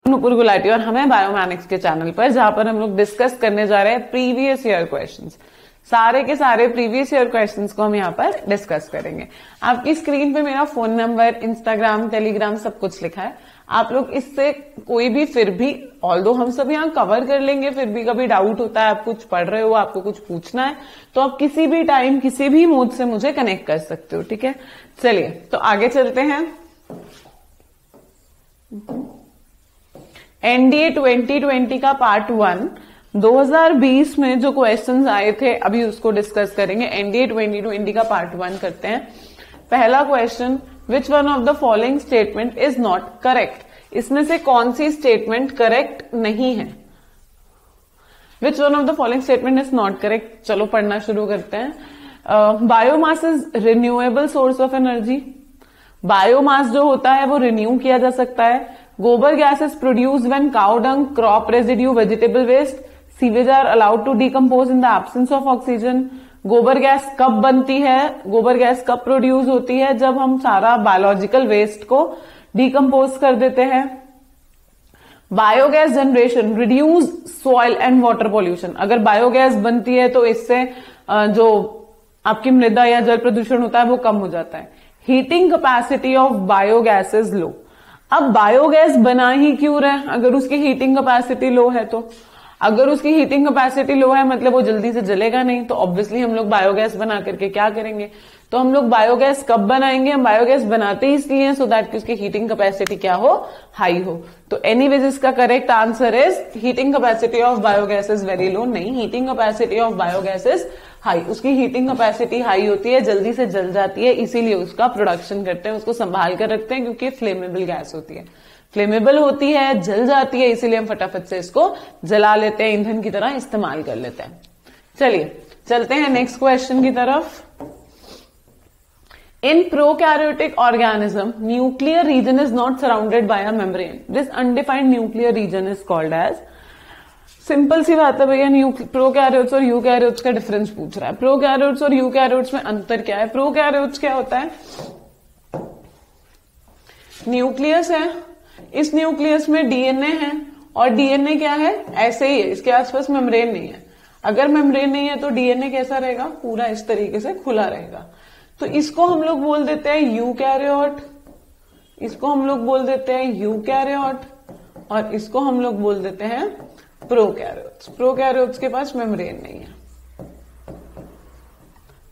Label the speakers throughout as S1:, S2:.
S1: नुपुर गुलाटी और हमें बायोमैनिक्स के चैनल पर, जहां पर हम लोग डिस्कस करने जा रहे हैं प्रीवियस ईयर क्वेश्चंस। सारे के सारे प्रीवियस ईयर क्वेश्चंस को हम यहाँ पर डिस्कस करेंगे। आपकी स्क्रीन पे मेरा फोन नंबर, इंस्टाग्राम, टेलीग्राम सब कुछ लिखा है। आप लोग इससे कोई भी फिर भी, ऑल्दो हम सब यहाँ कवर कर लेंगे, फिर भी कभी डाउट होता है, आप कुछ पढ़ रहे हो, आपको कुछ पूछना है, तो आप किसी भी टाइम किसी भी मोड से मुझे कनेक्ट कर सकते हो। ठीक है, चलिए तो आगे चलते हैं। एनडीए 2020 का पार्ट 1 2020 में जो क्वेश्चंस आए थे अभी उसको डिस्कस करेंगे। एनडीए 2020 का पार्ट 1 करते हैं। पहला question, which one of the following statement is not correct. इसमें से कौन सी स्टेटमेंट करेक्ट नहीं है? विच one of the following statement is not correct. चलो पढ़ना शुरू करते हैं। Biomass is renewable source of energy. Biomass जो होता है वो रिन्यू किया जा सकता है। गोबर gas is produce when cow dung, crop residue, vegetable waste, sewage are allowed to decompose in the absence of oxygen. गोबर गैस कब बनती है, गोबर गैस कब प्रोड्यूस होती है? जब हम सारा बायोलॉजिकल वेस्ट को डिकम्पोज कर देते हैं। Biogas generation reduce soil and water pollution. अगर बायोगैस बनती है तो इससे जो आपकी मृदा या जल प्रदूषण होता है वो कम हो जाता है। Heating capacity of biogas is low. अब बायोगैस बना ही क्यों रहे अगर उसकी हीटिंग कैपेसिटी लो है तो? अगर उसकी हीटिंग कैपेसिटी लो है मतलब वो जल्दी से जलेगा नहीं, तो ऑब्वियसली हम लोग बायोगैस बना करके क्या करेंगे? तो हम लोग बायोगैस कब बनाएंगे? हम बायोगैस बनाते ही इसलिए सो दैट कि उसकी हीटिंग कैपेसिटी क्या हो, हाई हो। तो एनीवेज इसका correct answer is heating capacity of biogas is very low. नहीं, heating capacity of biogas is high. उसकी हीटिंग कैपेसिटी हाई होती है, जल्दी से जल जाती है, इसीलिए उसका प्रोडक्शन करते हैं, उसको संभाल कर रखते हैं, क्योंकि फ्लेमेबल गैस होती है, फ्लेमेबल होती है, जल जाती है, इसीलिए हम फटाफट से इसको जला लेते हैं, ईंधन की तरह इस्तेमाल कर लेते हैं। चलिए चलते हैं नेक्स्ट क्वेश्चन की तरफ। In prokaryotic organism, nuclear region is not surrounded by a membrane. This undefined nuclear region is called as। Simple सी बात है भैया, प्रोकैरियोट्स और यूकैरियोट्स का डिफरेंस पूछ रहा है। प्रोकैरियोट्स और यूकैरियोट्स में अंतर क्या है? प्रोकैरियोट्स क्या होता है? न्यूक्लियस है, इस न्यूक्लियस में डीएनए है, और डीएनए क्या है? ऐसे ही है, इसके आसपास मेम्ब्रेन नहीं है। अगर मेम्ब्रेन नहीं है तो डीएनए कैसा रहेगा? पूरा इस तरीके से खुला रहेगा। तो इसको हम लोग बोल देते हैं यूकैरियोट, इसको हम लोग बोल देते हैं यूकैरियोट, और इसको हम लोग बोल देते हैं प्रोकैरियोट्स। प्रोकैरियोट्स के पास मेम्ब्रेन नहीं है।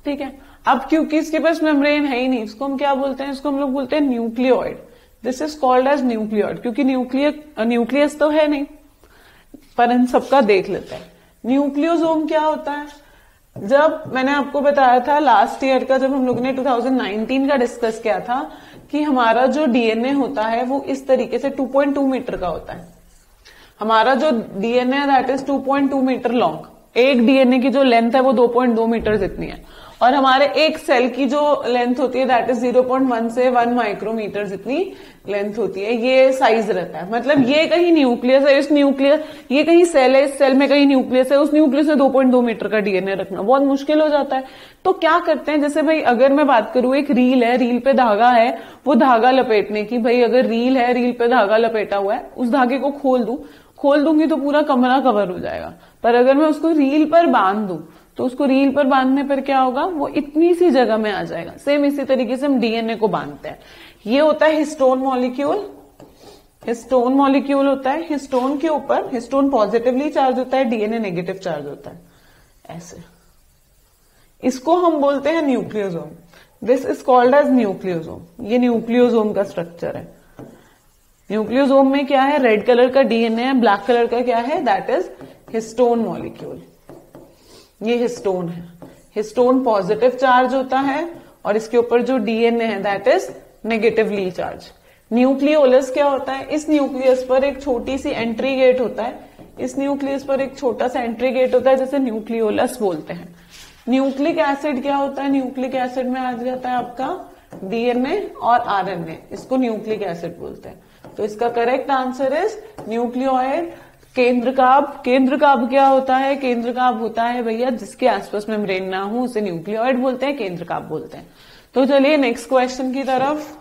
S1: ठीक है, अब क्योंकि इसके पास मेम्ब्रेन है ही नहीं, इसको हम क्या बोलते हैं? इसको हम लोग बोलते हैं nucleoid. This is called as nucleoid, क्योंकि न्यूक्लियस तो है नहीं, पर इन सबका देख लेते हैं। न्यूक्लियोसोम क्या होता है? जब मैंने आपको बताया था लास्ट ईयर का, जब हम लोग ने 2019 का डिस्कस किया था कि हमारा जो डीएनए होता है वो इस तरीके से 2.2 मीटर का होता है। हमारा जो DNA that is 2.2 metre long. एक डीएनए की जो लेंथ है वो 2.2 मीटर जितनी है, और हमारे एक सेल की जो लेंथ होती है दैट इज 0.1 से 1 माइक्रोमीटर जितनी लेंथ होती है। ये साइज रहता है, मतलब ये कहीं न्यूक्लियस है, इस न्यूक्लियस, ये कहीं सेल है, इस सेल में कहीं न्यूक्लियस है, उस न्यूक्लियस में 2.2 मीटर का डीएनए रखना बहुत मुश्किल हो जाता है। तो क्या करते हैं, जैसे भाई अगर मैं बात करूं, एक रील है, रील पे धागा है, वो धागा लपेटने की, भाई अगर रील है, रील पे धागा लपेटा हुआ है, उस धागे को खोल दूंगी तो पूरा कमरा कवर हो जाएगा। पर अगर मैं उसको रील पर बांध दूं तो उसको रील पर बांधने पर क्या होगा? वो इतनी सी जगह में आ जाएगा। सेम इसी तरीके से हम डीएनए को बांधते हैं। ये होता है हिस्टोन मॉलिक्यूल। हिस्टोन मॉलिक्यूल होता है, हिस्टोन के ऊपर हिस्टोन पॉजिटिवली चार्ज होता है, डीएनए नेगेटिव चार्ज होता है, ऐसे। इसको हम बोलते हैं nucleosome. This is called as nucleosome. ये न्यूक्लियोसोम का स्ट्रक्चर है। न्यूक्लियोसोम में क्या है? रेड कलर का डीएनए है, ब्लैक कलर का क्या है? That is histone molecule. ये हिस्टोन है। हिस्टोन पॉजिटिव चार्ज होता है, और इसके ऊपर जो डीएनए है that is negatively charged. Nucleolus क्या होता है? इस न्यूक्लियस पर एक छोटी सी एंट्री गेट होता है, इस न्यूक्लियस पर एक छोटा सा एंट्री गेट होता है, जैसे न्यूक्लियोलस बोलते हैं। न्यूक्लिक एसिड क्या होता है? न्यूक्लिक एसिड में आ जाता है आपका डीएनए और आरएनए, इसको न्यूक्लिक एसिड बोलते हैं। तो इसका करेक्ट आंसर इज न्यूक्लियोइड। केंद्रकाभ, केंद्रकाभ क्या होता है? केंद्रकाभ होता है भैया जिसके आसपास मेम्ब्रेन ना हो, उसे न्यूक्लियोइड बोलते हैं, केंद्रकाभ बोलते हैं। तो चलिए नेक्स्ट क्वेश्चन की तरफ।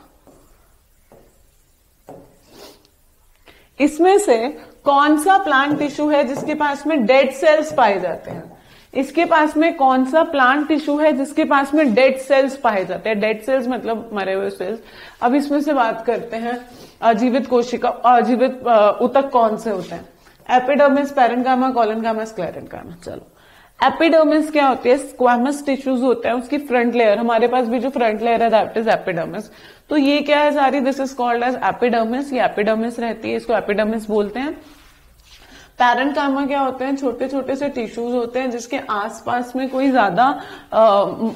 S1: इसमें से कौन सा प्लांट टिश्यू है जिसके पास में डेड सेल्स पाए जाते हैं? इसके पास में कौन सा प्लांट टिश्यू है जिसके पास में डेड सेल्स पाए जाते हैं? डेड सेल्स मतलब मरे हुए सेल्स। अब इसमें से बात करते हैं अजीवित कोशिका, अजीवित ऊतक कौन से होते हैं? Epidermis, parenchyma, collenchyma, sclerenchyma. चलो, एपिडर्मिस क्या होती है? स्क्वैमस टिश्यूज होते हैं, उसकी फ्रंट लेयर, हमारे पास भी जो फ्रंट लेयर है दैट इज एपिडर्मिस। तो ये क्या है सारी? This is called as epidermis. ये एपिडर्मिस रहती है, इसको एपिडर्मिस बोलते हैं। पैरेन्काइमा क्या होते हैं? छोटे छोटे से टिश्यूज होते हैं जिसके आसपास में कोई ज्यादा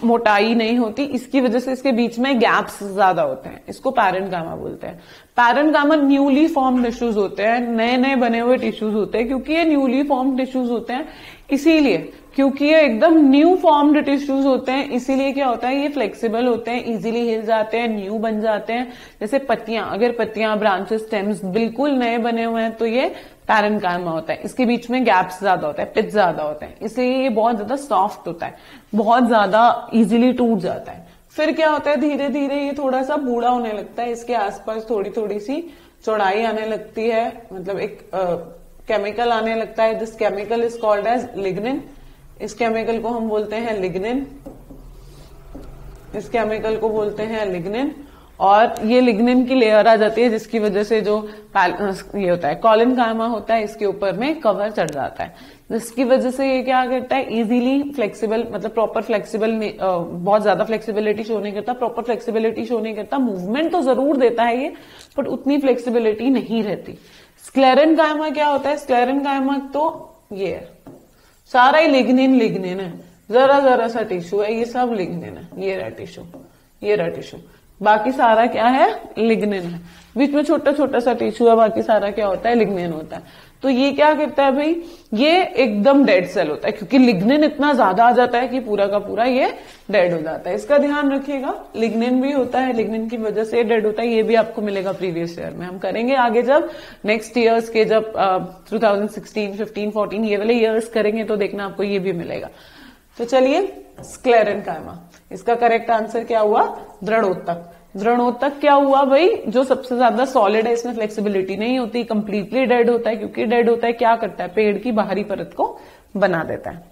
S1: मोटाई नहीं होती, इसकी वजह से इसके बीच में गैप्स ज्यादा होते हैं, इसको पैरेन्काइमा बोलते हैं। पैरेन्काइमा न्यूली फॉर्म टिश्यूज होते हैं, नए नए बने हुए टिश्यूज होते हैं। क्योंकि ये न्यूली फॉर्म टिश्यूज होते हैं इसीलिए, क्योंकि ये एकदम न्यू फॉर्म्ड टिश्यूज होते हैं, इसीलिए क्या होता है, ये फ्लेक्सिबल होते हैं, इजीली हिल जाते हैं, न्यू बन जाते हैं। जैसे पत्तियां, अगर पत्तियां, ब्रांचेस, स्टेम्स बिल्कुल नए बने हुए हैं तो ये पैरेन्काइमा होता है। इसके बीच में गैप्स ज्यादा होता है, पिच ज्यादा होते हैं, इसलिए ये बहुत ज्यादा सॉफ्ट होता है, बहुत ज्यादा इजीली टूट जाता है। फिर क्या होता है, धीरे धीरे ये थोड़ा सा बूढ़ा होने लगता है, इसके आसपास थोड़ी थोड़ी सी चौड़ाई आने लगती है, मतलब एक केमिकल आने लगता है। This chemical is called as lignin. इस केमिकल को हम बोलते हैं लिग्निन, इस केमिकल को बोलते हैं लिग्निन। और ये लिग्निन की लेयर आ जाती है जिसकी वजह से जो ये होता है कोलेनकाइमा होता है, इसके ऊपर में कवर चढ़ जाता है, जिसकी वजह से ये क्या करता है, इजीली फ्लेक्सिबल, मतलब प्रॉपर फ्लेक्सिबल, बहुत ज्यादा फ्लेक्सिबिलिटी शो नहीं करता, प्रॉपर फ्लेक्सिबिलिटी शो नहीं करता। मूवमेंट तो जरूर देता है ये, बट उतनी फ्लेक्सिबिलिटी नहीं रहती। स्क्लेरेन्काइमा क्या होता है? स्क्लेरेन्काइमा तो ये है, सारा ही लिग्निन लिग्निन है, जरा जरा सा टिश्यू है, ये सब लिग्निन है। ये रहा टिश्यू, ये रहा टिश्यू, बाकी सारा क्या है? लिग्निन है। बीच में छोटा छोटा सा टिश्यू है, बाकी सारा क्या होता है? लिग्निन होता है। तो ये क्या करता है भाई, ये एकदम डेड सेल होता है, क्योंकि लिग्निन इतना ज्यादा आ जाता है कि पूरा का पूरा ये डेड हो जाता है। इसका ध्यान रखिएगा, लिग्निन भी होता है, लिग्निन की वजह से डेड होता है। ये भी आपको मिलेगा प्रीवियस ईयर में, हम करेंगे आगे जब नेक्स्ट ईयर्स के, जब 2016, 15, 14 ये वाले ईयर्स करेंगे तो देखना आपको ये भी मिलेगा। तो चलिए, स्क्लेरेन्काइमा, इसका करेक्ट आंसर क्या हुआ? दृढ़ोतक। दृढ़ोतक क्या हुआ भाई? जो सबसे ज्यादा सॉलिड है, इसमें फ्लेक्सिबिलिटी नहीं होती, कंप्लीटली डेड होता है। क्योंकि डेड होता है, क्या करता है? पेड़ की बाहरी परत को बना देता है।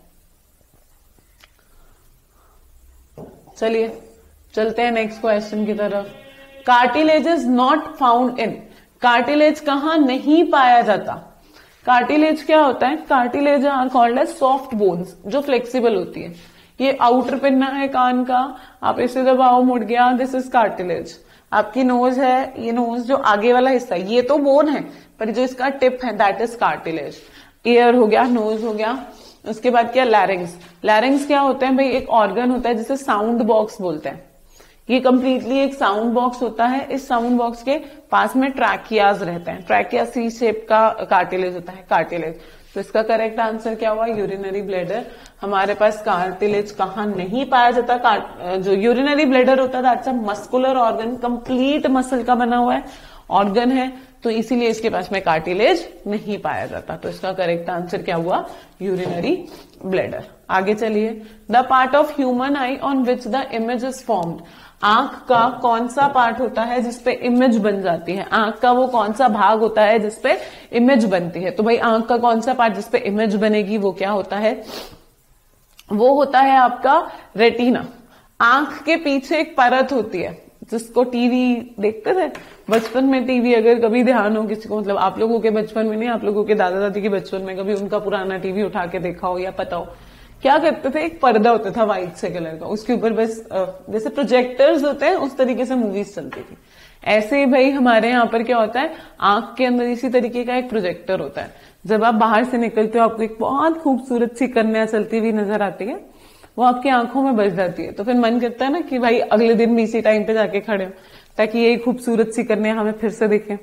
S1: चलिए चलते हैं नेक्स्ट क्वेश्चन की तरफ। Cartilage is not found in, cartilage कहां नहीं पाया जाता? कार्टिलेज क्या होता है? Cartilage are called as soft bones, जो फ्लेक्सिबल होती है। ये आउटर पिन्ना है कान का, आप इसे दबाओ, मुड़ गया, दिस इज कार्टिलेज। आपकी नोज है, ये नोज जो आगे वाला हिस्सा है ये तो बोन है, पर जो इसका टिप है दैट इज कार्टिलेज। ईयर हो गया, नोज हो गया, उसके बाद क्या? लैरिंग्स। लैरिंग्स क्या होते हैं भाई? एक ऑर्गन होता है जिसे साउंड बॉक्स बोलते हैं। ये कंप्लीटली एक साउंड बॉक्स होता है। इस साउंड बॉक्स के पास में ट्रैकियाज रहते हैं, ट्रैकिया सी शेप का कार्टिलेज होता है, कार्टिलेज। तो इसका करेक्ट आंसर क्या हुआ? Urinary bladder. हमारे पास कार्टिलेज कहां नहीं पाया जाता? जो यूरिनरी ब्लैडर होता है that's a muscular organ, complete muscle का बना हुआ है ऑर्गन है, तो इसीलिए इसके पास में कार्टिलेज नहीं पाया जाता। तो इसका करेक्ट आंसर क्या हुआ? Urinary bladder. आगे चलिए, the part of human I on which the image is formed. आंख का कौन सा पार्ट होता है जिसपे इमेज बन जाती है? आंख का वो कौन सा भाग होता है जिसपे इमेज बनती है? तो भाई आंख का कौन सा पार्ट जिसपे इमेज बनेगी वो क्या होता है? वो होता है आपका रेटिना। आंख के पीछे एक परत होती है, जिसको टीवी देखते थे बचपन में, टीवी अगर कभी ध्यान हो किसी को, मतलब आप लोगों के बचपन में नहीं, आप लोगों के दादा दादी के बचपन में कभी उनका पुराना टीवी उठा के देखा हो या पता हो, क्या करते थे? एक पर्दा होता था व्हाइट से कलर का, उसके ऊपर बस जैसे प्रोजेक्टर्स होते हैं उस तरीके से मूवीज चलती थी। ऐसे ही भाई हमारे यहाँ पर क्या होता है, आंख के अंदर इसी तरीके का एक प्रोजेक्टर होता है। जब आप बाहर से निकलते हो आपको एक बहुत खूबसूरत सी कन्या चलती हुई नजर आती है, वो आपकी आंखों में बस जाती है। तो फिर मन करता है ना कि भाई अगले दिन भी इसी टाइम पे जाके खड़े हो ताकि यही खूबसूरत सी कन्या हमें फिर से दिखे।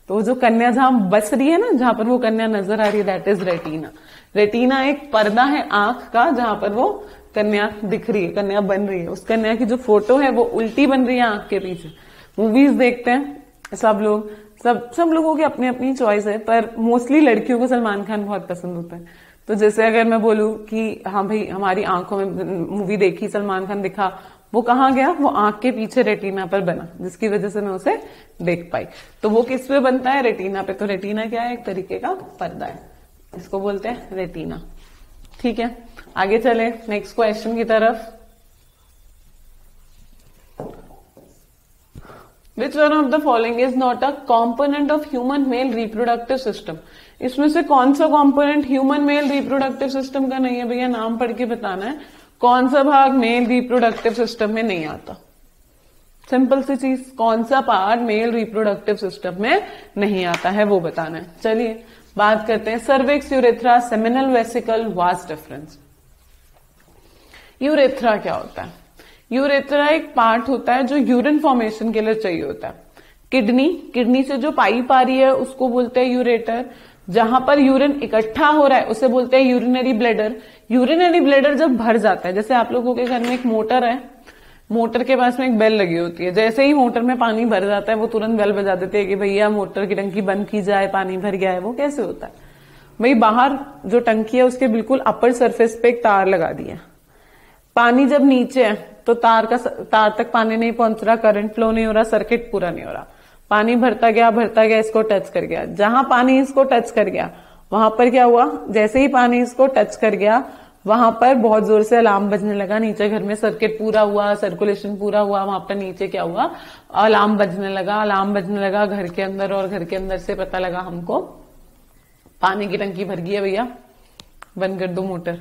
S1: तो जो कन्या जहां बस रही है ना, जहां पर वो कन्या नजर आ रही है, दैट इज रेटिना। रेटिना एक पर्दा है आंख का जहां पर वो कन्या दिख रही है, कन्या बन रही है। उस कन्या की जो फोटो है वो उल्टी बन रही है आंख के पीछे। मूवीज देखते हैं सब लोग, सब लोगों की अपनी अपनी चॉइस है, पर मोस्टली लड़कियों को सलमान खान बहुत पसंद होता है। तो जैसे अगर मैं बोलूं कि हाँ भाई हमारी आंखों में मूवी देखी, सलमान खान दिखा, वो कहाँ गया, वो आंख के पीछे रेटिना पर बना, जिसकी वजह से मैं उसे देख पाई। तो वो किस पे बनता है, रेटिना पे। तो रेटिना क्या है, एक तरीके का पर्दा है, इसको बोलते हैं रेटिना। ठीक है, आगे चले नेक्स्ट क्वेश्चन की तरफ। Which one of the following is not a component of human male reproductive system? इसमें से कौन सा component human male reproductive system का नहीं है भैया, नाम पढ़ के बताना है। कौन सा भाग मेल रिप्रोडक्टिव सिस्टम में नहीं आता, सिंपल सी चीज, कौन सा पार्ट मेल रिप्रोडक्टिव सिस्टम में नहीं आता है वो बताना है। चलिए बात करते हैं cervix, urethra, seminal vesicle, vas deferens. Urethra क्या होता है, यूरेथ्रा एक पार्ट होता है जो यूरिन फॉर्मेशन के लिए चाहिए होता है। किडनी से जो पाइप आ रही है उसको बोलते हैं यूरेटर। जहां पर यूरिन इकट्ठा हो रहा है उसे बोलते हैं यूरिनरी ब्लैडर। यूरिनरी ब्लैडर जब भर जाता है, जैसे आप लोगों के घर में एक मोटर है, मोटर के पास में एक बेल लगी होती है, जैसे ही मोटर में पानी भर जाता है वो तुरंत बेल बजा देते हैं कि भैया मोटर की टंकी बंद की जाए, पानी भर गया है। वो कैसे होता है भाई, बाहर जो टंकी है उसके बिल्कुल अपर सरफेस पे एक तार लगा दिया, पानी जब नीचे है तो तार तक पानी नहीं पहुंच रहा, करंट फ्लो नहीं हो रहा, सर्किट पूरा नहीं हो रहा, पानी भरता गया, इसको टच कर गया। जहां पानी इसको टच कर गया वहां पर क्या हुआ, जैसे ही पानी इसको टच कर गया वहां पर बहुत जोर से अलार्म बजने लगा। नीचे घर में सर्किट पूरा हुआ, सर्कुलेशन पूरा हुआ, वहां पर नीचे क्या हुआ, अलार्म बजने लगा घर के अंदर, और घर के अंदर से पता लगा हमको पानी की टंकी भर गई है भैया, बंद कर दो मोटर,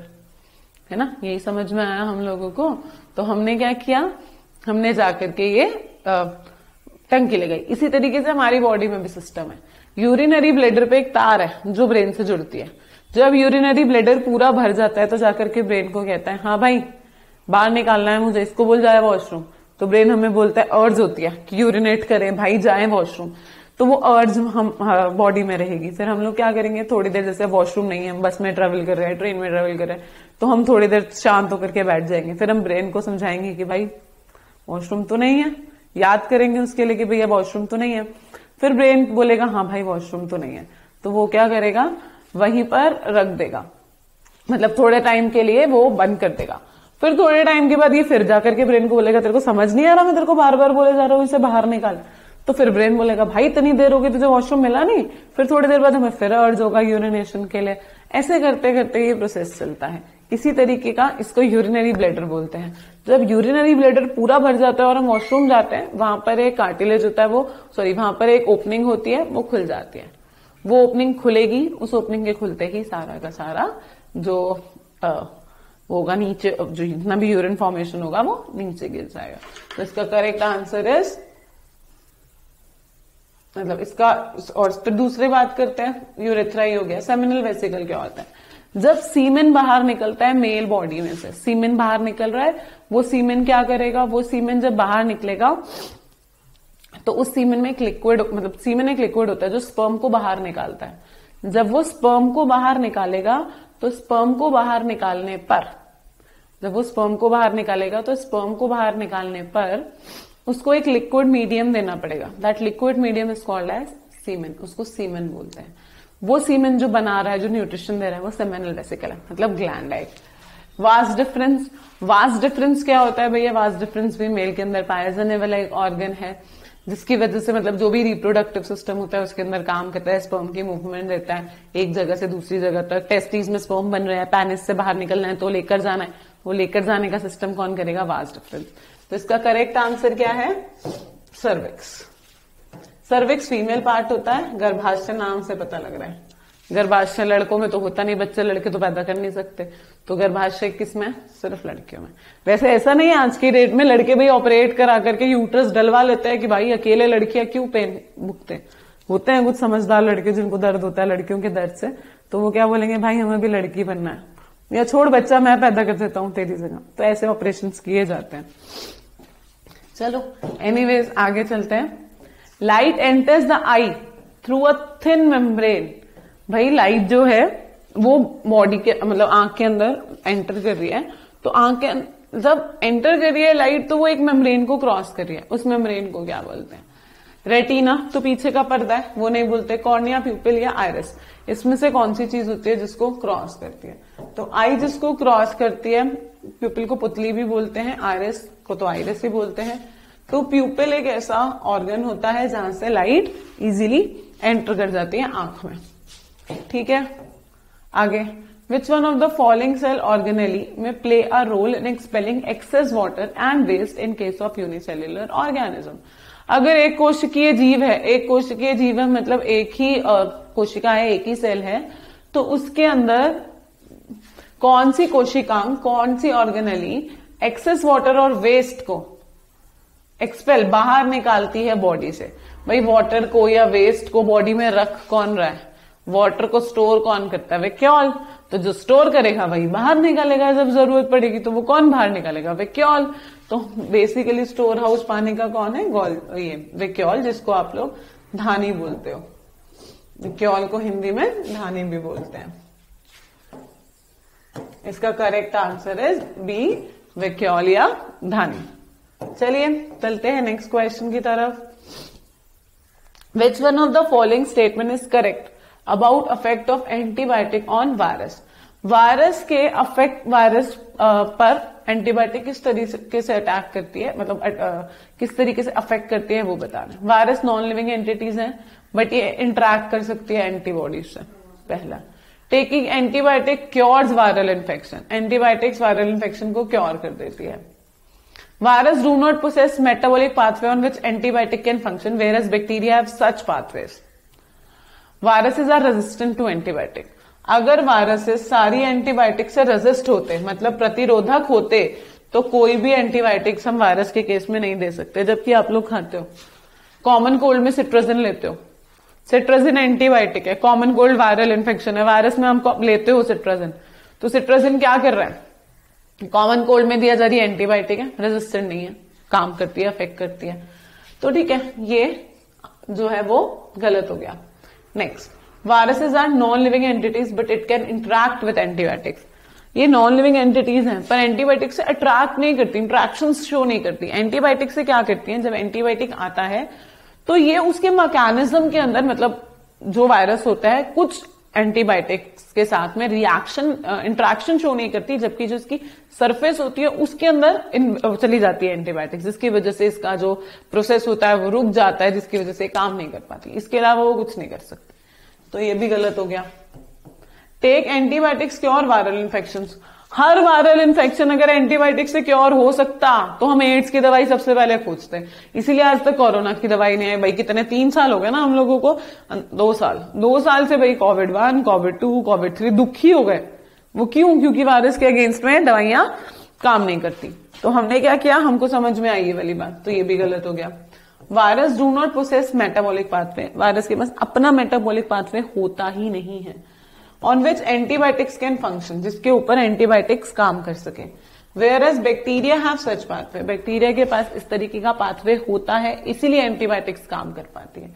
S1: है ना। यही समझ में आया हम लोगों को। तो हमने क्या किया, हमने जाकर के ये टंकी लगाई। इसी तरीके से हमारी बॉडी में भी सिस्टम है। यूरिनरी ब्लैडर पे एक तार है जो ब्रेन से जुड़ती है। जब यूरिनरी ब्लैडर पूरा भर जाता है तो जाकर के ब्रेन को कहता है हाँ भाई बाहर निकालना है मुझे, इसको बोल जाए वॉशरूम। तो ब्रेन हमें बोलता है, अर्ज होती है कि यूरिनेट करें भाई, जाए वॉशरूम। तो वो अर्ज हम बॉडी में रहेगी। फिर हम लोग क्या करेंगे, थोड़ी देर, जैसे वॉशरूम नहीं है, बस में ट्रेवल कर रहे हैं, ट्रेन में ट्रेवल कर रहे हैं, तो हम थोड़ी देर शांत होकर के बैठ जाएंगे। फिर हम ब्रेन को समझाएंगे कि भाई वॉशरूम तो नहीं है, याद करेंगे उसके लिए कि भैया वॉशरूम तो नहीं है। फिर ब्रेन बोलेगा हाँ भाई वॉशरूम तो नहीं है, तो वो क्या करेगा, वहीं पर रख देगा, मतलब थोड़े टाइम के लिए वो बंद कर देगा। फिर थोड़े टाइम के बाद ये फिर जाकर के ब्रेन को बोलेगा तेरे को समझ नहीं आ रहा, मैं तेरे को बार बार बोले जा रहा हूँ इसे बाहर निकाल। तो फिर ब्रेन बोलेगा भाई इतनी देर हो गई तुझे वॉशरूम मिला नहीं। फिर थोड़ी देर बाद हमें फिर अर्ज होगा यूरिनेशन के लिए। ऐसे करते करते ये प्रोसेस चलता है। इसी तरीके का इसको यूरिनरी ब्लैडर बोलते हैं। जब यूरिनरी ब्लैडर पूरा भर जाता है और हम वॉशरूम जाते हैं, वहां पर एक कार्टिलेज होता है, वहां पर एक ओपनिंग होती है, वो खुल जाती है। वो ओपनिंग खुलेगी, उस ओपनिंग के खुलते ही सारा का सारा जो होगा नीचे, जो जितना भी यूरिन फॉर्मेशन होगा वो नीचे गिर जाएगा। तो इसका करेक्ट आंसर इज, मतलब इसका, और फिर दूसरी बात करते हैं, यूरेथ्रा ही हो गया। सेमिनल वेसिकल क्या होता है, जब सीमेन बाहर निकलता है मेल बॉडी में से, सीमेन बाहर निकल रहा है, वो सीमेन क्या करेगा, वो सीमेन जब बाहर निकलेगा तो उस सीमेन में एक लिक्विड, मतलब सीमेन एक लिक्विड होता है जो स्पर्म को बाहर निकालता है। जब वो स्पर्म को बाहर निकालेगा तो स्पर्म को बाहर निकालने पर, जब वो स्पर्म को बाहर निकालेगा तो स्पर्म को बाहर निकालने पर उसको एक लिक्विड मीडियम देना पड़ेगा। That liquid medium is called as semen, उसको सीमेन बोलते हैं। वो सीमेन जो बना रहा है, जो न्यूट्रिशन दे रहा है, वो सेमिनल वेसिकल है, मतलब ग्लैंड है। वास डिफरेंस, वास डिफरेंस क्या होता है भैया, वास डिफरेंस भी मेल के अंदर पाया जाने वाला एक ऑर्गन है, जिसकी वजह से मतलब जो भी रिप्रोडक्टिव सिस्टम होता है उसके अंदर काम करता है, स्पर्म की मूवमेंट देता है एक जगह से दूसरी जगह तक। टेस्टिस में स्पर्म बन रहा है, पेनिस से बाहर निकलना है तो लेकर जाना है, वो लेकर जाने का सिस्टम कौन करेगा, वास डिफरेंस। तो इसका करेक्ट आंसर क्या है, सर्विक्स। सर्विक्स फीमेल पार्ट होता है, गर्भाशय नाम से पता लग रहा है। गर्भाशय लड़कों में तो होता नहीं, बच्चे लड़के तो पैदा कर नहीं सकते, तो गर्भाशय किसमें, सिर्फ लड़कियों में। वैसे ऐसा नहीं है, आज की डेट में लड़के भी ऑपरेट करा करके यूट्रस डलवा लेते हैं कि भाई अकेले लड़कियां क्यों पेन भुगते। होते हैं कुछ समझदार लड़के जिनको दर्द होता है लड़कियों के दर्द से, तो वो क्या बोलेंगे भाई हमें भी लड़की बनना है, या छोड़ बच्चा मैं पैदा कर देता हूं तेरी जगह। तो ऐसे ऑपरेशन किए जाते हैं। चलो एनीवेज आगे चलते हैं। Light enters the I through a thin membrane. भाई लाइट जो है वो बॉडी के, मतलब आंख के अंदर एंटर कर रही है, तो आंख के जब एंटर कर रही है लाइट तो वो एक मेम्ब्रेन को क्रॉस कर रही है। उस मेम्ब्रेन को क्या बोलते हैं, रेटिना तो पीछे का पर्दा है, वो नहीं बोलते। कॉर्निया, प्यूपिल या आइरिस, इसमें से कौन सी चीज होती है जिसको क्रॉस करती है? तो आई जिसको क्रॉस करती है, प्यूपिल को पुतली भी बोलते हैं, आइरिस को तो आइरिस ही बोलते हैं। तो प्यूपिल एक ऐसा ऑर्गन होता है जहां से लाइट इजीली एंटर कर जाती है आंख में। ठीक है, आगे, which one of the following cell organelle में play a role in expelling excess water and waste in case of unicellular organism? अगर एक कोशिकीय जीव है, एक कोशिकीय जीव है मतलब एक ही कोशिका है, एक ही सेल है, तो उसके अंदर कौन सी कोशिकांग, कौन सी ऑर्गेनेली एक्सेस वाटर और वेस्ट को एक्सपेल, बाहर निकालती है बॉडी से? भाई वाटर को या वेस्ट को बॉडी में रख कौन रहा है? वाटर को स्टोर कौन करता है? वैक्यूल। तो जो स्टोर करेगा वही बाहर निकालेगा, जब जरूरत पड़ेगी तो वो कौन बाहर निकालेगा? वैक्यूल। तो बेसिकली स्टोर हाउस पानी का कौन है? ये वैक्यूल, जिसको आप लोग धानी बोलते हो। वैक्यूल को हिंदी में धानी भी बोलते हैं। इसका correct answer is B, vacuole या धानी। चलिए चलते हैं नेक्स्ट क्वेश्चन की तरफ। Which one of the following statement is correct about affect of antibiotic on virus? Virus के अफेक्ट, वायरस पर एंटीबायोटिक किस तरीके से अटैक करती है, मतलब किस तरीके से अफेक्ट करती है वो बताना। वायरस नॉन लिविंग एंटिटीज हैं, बट ये इंटरैक्ट कर सकती है एंटीबॉडीज से। पहला, taking antibiotic cures viral infection, antibiotics viral infection को क्योर कर देती है। Virus do not possess metabolic pathway on which antibiotic can function, whereas bacteria have such pathways. Viruses are resistant to antibiotic. अगर viruses सारी antibiotic से resist होते, मतलब प्रतिरोधक होते, तो कोई भी एंटीबायोटिक्स हम वायरस के केस में नहीं दे सकते। जबकि आप लोग खाते हो, कॉमन कोल्ड में सिट्राजिन लेते हो, सिट्राजिन एंटीबायोटिक है। कॉमन कोल्ड वायरल इन्फेक्शन है, वायरस में हम लेते हो सिट्राजिन, तो सिट्राजिन क्या कर रहा है? कॉमन कोल्ड में दिया जा रही है, एंटीबायोटिक है, रेजिस्टेंट नहीं है, काम करती है, अफेक्ट करती है। तो ठीक है, ये जो है वो गलत हो गया। Next, viruses are non living entities but it can interact with antibiotics. ये नॉन लिविंग एंटिटीज हैं पर एंटीबायोटिक से अट्रैक्ट नहीं करती, इंट्रैक्शन शो नहीं करती। एंटीबायोटिक से क्या करती हैं? जब एंटीबायोटिक आता है तो ये उसके मैकेनिज्म के अंदर, मतलब जो वायरस होता है, कुछ एंटीबायोटिक्स के साथ में रिएक्शन, इंट्रैक्शन शो नहीं करती, जबकि जो इसकी सरफेस होती है उसके अंदर चली जाती है एंटीबायोटिक्स, जिसकी वजह से इसका जो प्रोसेस होता है वो रुक जाता है, जिसकी वजह से काम नहीं कर पाती। इसके अलावा वो कुछ नहीं कर सकती। तो ये भी गलत हो गया। Take antibiotics cure viral infection. हर वायरल इन्फेक्शन अगर एंटीबायोटिक से क्योर हो सकता तो हम एड्स की दवाई सबसे पहले खोजते हैं। इसीलिए आज तक कोरोना की दवाई नहीं आई। भाई कितने 3 साल हो गए ना हम लोगों को, 2 साल से भाई कोविड 1, कोविड 2, कोविड 3 दुखी हो गए। वो क्यों? क्योंकि वायरस के अगेंस्ट में दवाइयां काम नहीं करती। तो हमने क्या किया, हमको समझ में आई ये वाली बात, तो ये भी गलत हो गया। Virus do not process metabolic pathway. Virus के पास अपना मेटाबॉलिक पाथवे होता ही नहीं है। On which antibiotics can function, जिसके ऊपर एंटीबायोटिक्स काम कर सके। Whereas bacteria have such pathway. Bacteria के पास इस तरीके का पाथवे होता है, इसीलिए एंटीबायोटिक्स काम कर पाती है।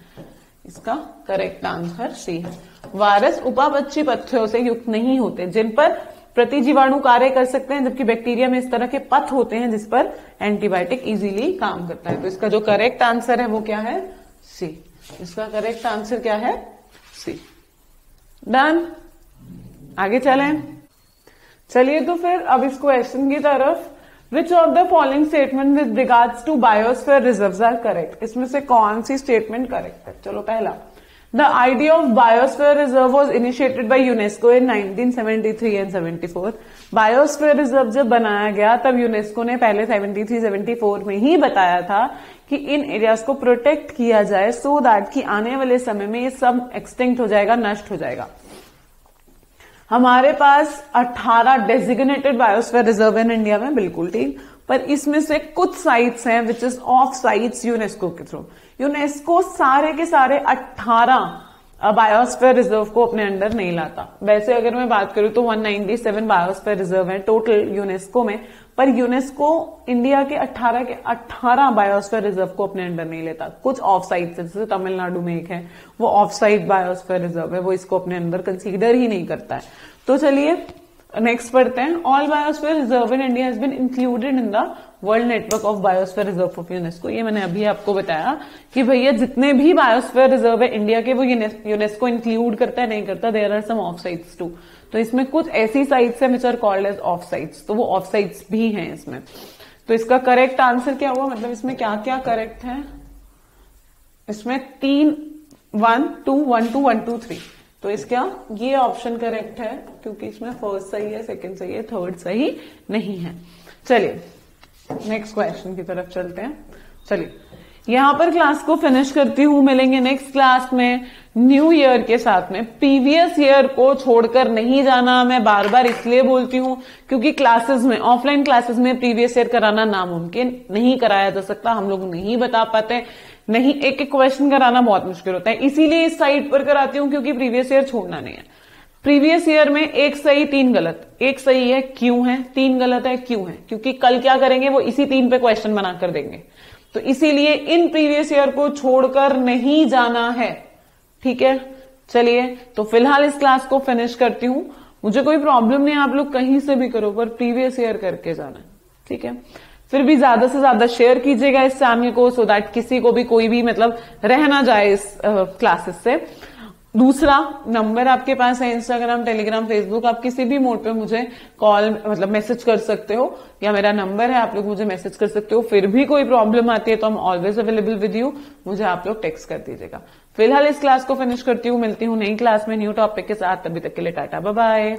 S1: इसका करेक्ट आंसर सी है। वायरस उपापचयी पथ्यों से युक्त नहीं होते जिन पर प्रतिजीवाणु कार्य कर सकते हैं, जबकि बैक्टीरिया में इस तरह के पथ होते हैं जिस पर एंटीबायोटिक इजीली काम करता है। तो इसका जो करेक्ट आंसर है वो क्या है? सी। इसका करेक्ट आंसर क्या है? सी। डन। आगे चलें। चलिए तो फिर अब इस क्वेश्चन की तरफ। Which of the following statement with regards to biosphere reserves are correct? इसमें से कौन सी स्टेटमेंट करेक्ट है? चलो पहला, the idea of biosphere reserve was initiated by UNESCO in 1973 and 74। Biosphere reserve जब बनाया गया तब यूनेस्को ने पहले 73-74 में ही बताया था कि इन एरियाज को प्रोटेक्ट किया जाए, सो दैट कि आने वाले समय में ये सब एक्सटिंक्ट हो जाएगा, नष्ट हो जाएगा। हमारे पास 18 designated biosphere reserve in India में, बिल्कुल ठीक, पर इसमें से कुछ साइट्स हैं which is of sites UNESCO के थ्रू। यूनेस्को सारे के सारे 18 बायोस्फीयर रिजर्व को अपने अंडर नहीं लाता। वैसे अगर मैं बात करूं तो 197 बायोस्फीयर रिजर्व है टोटल यूनेस्को में, पर यूनेस्को इंडिया के 18 बायोस्फीयर रिजर्व को अपने अंडर नहीं लेता। कुछ ऑफ साइट, जैसे तमिलनाडु में एक है, वो ऑफ साइट बायोस्फीयर रिजर्व है, वो इसको अपने अंदर कंसीडर ही नहीं करता है। तो चलिए नेक्स्ट पढ़ते हैं। All biosphere reserve in India has been included in the world network of biosphere reserve of UNESCO. ये मैंने अभी आपको बताया कि भैया जितने भी बायोस्फीयर रिजर्व है इंडिया के वो यूनेस्को इंक्लूड करता है, नहीं करता। There are some off sites too. तो इसमें कुछ ऐसी साइट्स है which are called as off sites, तो वो ऑफ साइट्स भी हैं इसमें। तो इसका करेक्ट आंसर क्या हुआ, मतलब इसमें क्या क्या करेक्ट है, इसमें 3 1 2 1 2 1 2 3, तो इसका ये ऑप्शन करेक्ट है क्योंकि इसमें फर्स्ट सही है, सेकंड सही है, थर्ड सही नहीं है। चलिए नेक्स्ट क्वेश्चन की तरफ चलते हैं। चलिए यहां पर क्लास को फिनिश करती हूं, मिलेंगे नेक्स्ट क्लास में न्यू ईयर के साथ में। प्रीवियस ईयर को छोड़कर नहीं जाना, मैं बार बार इसलिए बोलती हूं क्योंकि क्लासेस में, ऑफलाइन क्लासेस में प्रीवियस ईयर कराना नामुमकिन, नहीं कराया जा सकता, हम लोग नहीं बता पाते, नहीं एक एक क्वेश्चन कराना बहुत मुश्किल होता है, इसीलिए इस साइट पर कराती हूं क्योंकि प्रीवियस ईयर छोड़ना नहीं है। प्रीवियस ईयर में 1 सही 3 गलत, 1 सही है क्यों है, 3 गलत है क्यों है, क्योंकि कल क्या करेंगे वो इसी 3 पे क्वेश्चन बनाकर देंगे, तो इसीलिए इन प्रीवियस ईयर को छोड़कर नहीं जाना है। ठीक है, चलिए तो फिलहाल इस क्लास को फिनिश करती हूं। मुझे कोई प्रॉब्लम नहीं, आप लोग कहीं से भी करो पर प्रीवियस ईयर करके जाना है। ठीक है, फिर भी ज्यादा से ज्यादा शेयर कीजिएगा इस चैनल को सो दैट किसी को भी कोई भी मतलब रह ना जाए इस क्लासेस से। दूसरा नंबर आपके पास है, इंस्टाग्राम, टेलीग्राम, फेसबुक, आप किसी भी मोड पे मुझे कॉल मतलब मैसेज कर सकते हो, या मेरा नंबर है, आप लोग मुझे मैसेज कर सकते हो। फिर भी कोई प्रॉब्लम आती है तो हम ऑलवेज अवेलेबल विद यू, मुझे आप लोग टेक्स्ट कर दीजिएगा। फिलहाल इस क्लास को फिनिश करती हूँ, मिलती हूँ नई क्लास में न्यू टॉपिक के साथ, तभी तक के लिए टाटा बाय बाय।